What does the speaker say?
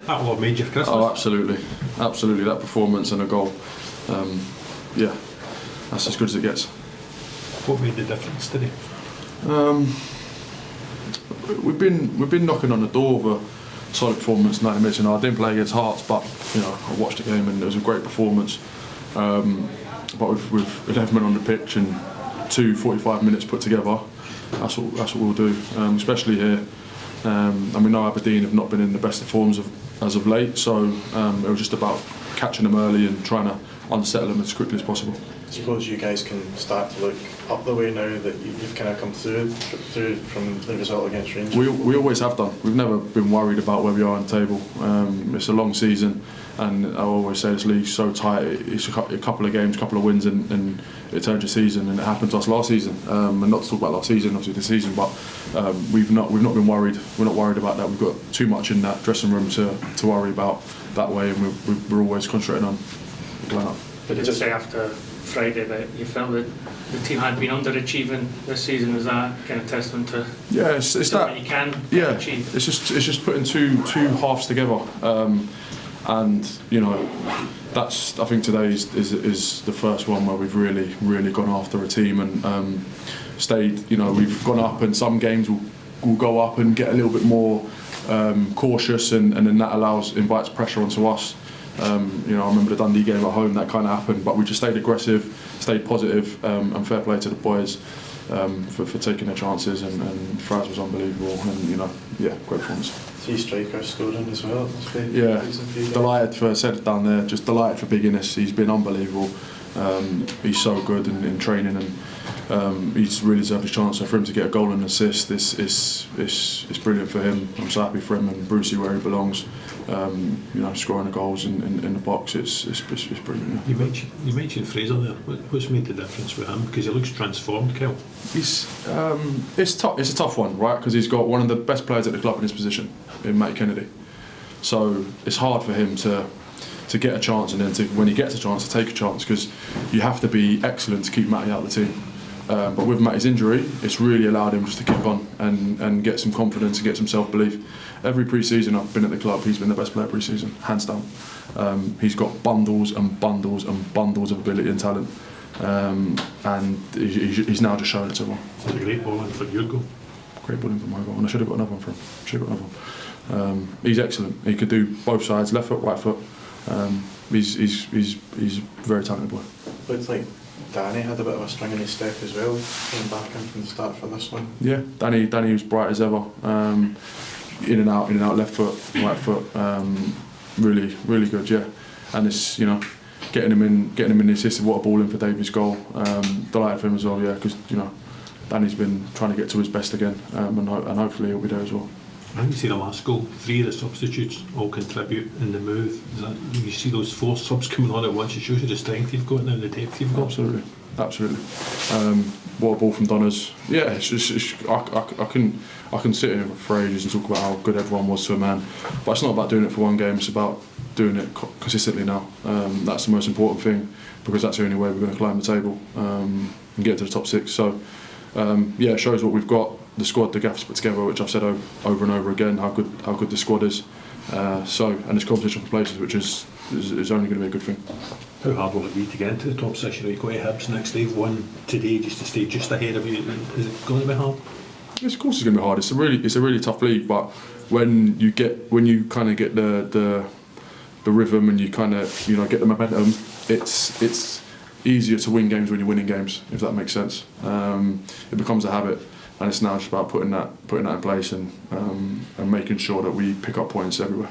That will have made your Christmas. Oh, absolutely. Absolutely. That performance and a goal. Yeah, that's as good as it gets. What made the difference today? We've been knocking on the door of a solid performance. 90 minutes. I didn't play against Hearts, but I watched the game and it was a great performance. But with 11 men on the pitch and 45 minutes put together, that's what we'll do. Especially here, and we know Aberdeen have not been in the best of forms as of late, so it was just about catching them early and trying to unsettle them as quickly as possible. I suppose you guys can start to look up the way now that you've kind of come through from the result against Rangers. We always have done. We've never been worried about where we are on the table. It's a long season, and I always say this league's so tight. It's a couple of games, a couple of wins, and it turns your season. And it happened to us last season. And not to talk about last season, obviously this season, but we've not been worried. We're not worried about that. We've got too much in that dressing room to worry about that way, and we're always concentrating on going up. But did you say after Friday that you felt that the team had been underachieving this season? Is that kind of testament to it's that you can achieve? It's just putting two halves together, and that's, I think today is the first one where we've really gone after a team and stayed. We've gone up, and some games we'll go up and get a little bit more cautious, and then that invites pressure onto us. I remember the Dundee game at home, that kind of happened, but we just stayed aggressive, stayed positive, and fair play to the boys for taking their chances, and Fraz was unbelievable, and great performance. 3 strikers scoring as well. Delighted for Seth down there, just delighted for Big Innes. He's been unbelievable. He's so good in training, and he's really deserved his chance. So for him to get a goal and assist, it's brilliant for him. I'm so happy for him, and Brucey where he belongs. Scoring the goals in the box, it's brilliant. Yeah. You mentioned Fraser there. What's made the difference with him? Because he looks transformed, Kel. It's a tough one, right? Because he's got one of the best players at the club in his position, in Matty Kennedy. So it's hard for him to get a chance, and then when he gets a chance, to take a chance, because you have to be excellent to keep Matty out of the team. But with Matty's injury, it's really allowed him just to kick on and get some confidence and get some self-belief. Every pre-season I've been at the club, he's been the best player pre-season, hands down. He's got bundles and bundles and bundles of ability and talent, and he's now just showing it to everyone. It's a great ball in for your goal. Great ball in for my goal, and I should have got another one for him. He's excellent. He could do both sides, left foot, right foot. He's a very talented boy. Looked like Danny had a bit of a spring in his step as well, coming back in from the start for this one. Yeah, Danny was bright as ever. In and out, left foot, right foot. Really good, yeah. And it's getting him in the assist. What a ball in for Davies' goal. Delighted for him as well, yeah, because Danny's been trying to get to his best again, and hopefully he'll be there as well. I think you see the last goal, 3 of the substitutes all contribute in the move. You see those 4 subs coming on at once, it shows you the strength you've got and the depth you've got. Absolutely. What a ball from Donners. Yeah, I can sit here for ages and talk about how good everyone was to a man, but it's not about doing it for one game, it's about doing it consistently now. That's the most important thing, because that's the only way we're going to climb the table and get to the top 6. So it shows what we've got, the squad the Gaffers put together, which I've said over and over again, how good the squad is. And it's competition for places, which is only going to be a good thing. How hard will it be to get into the top 6? You've got Hibs next, they've won today just to stay just ahead of you. Is it going to be hard? Yes, of course it's going to be hard. It's a really tough league, but when you kind of get the rhythm and you kind of get the momentum, it's easier to win games when you're winning games, if that makes sense. It becomes a habit, and it's now just about putting that in place and making sure that we pick up points everywhere.